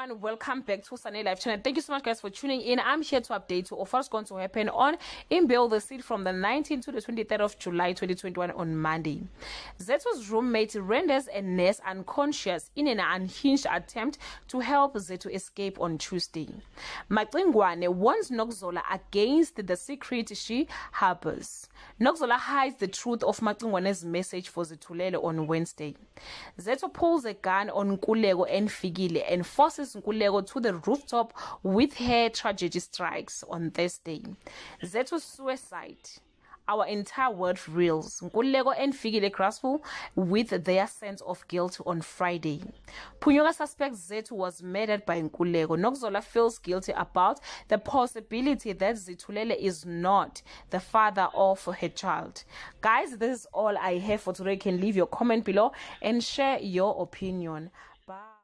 everyone, welcome back to Sunday Live channel. Thank you so much guys for tuning in. I'm here to update you of what's going to happen on Imbewu the seat from the 19th to the 23rd of July 2021 on Monday. Zethu's roommate renders a nurse unconscious in an unhinged attempt to help Zethu escape on Tuesday. Macingwane warns Nokzola against the secret she harbors. Nokzola hides the truth of Macingwane's message for Zethulele on Wednesday. Zethu pulls a gun on Nkulego and Figile and forces Nkulego to the rooftop with her tragedy strikes on Thursday. Zethu's suicide. Our entire world reels. Nkulego and Figile grapple with their sense of guilt on Friday. Punyoka suspects Zethu was murdered by Nkulego. Nokzola feels guilty about the possibility that Zethulele is not the father of her child. Guys, this is all I have for today. You can leave your comment below and share your opinion. Bye.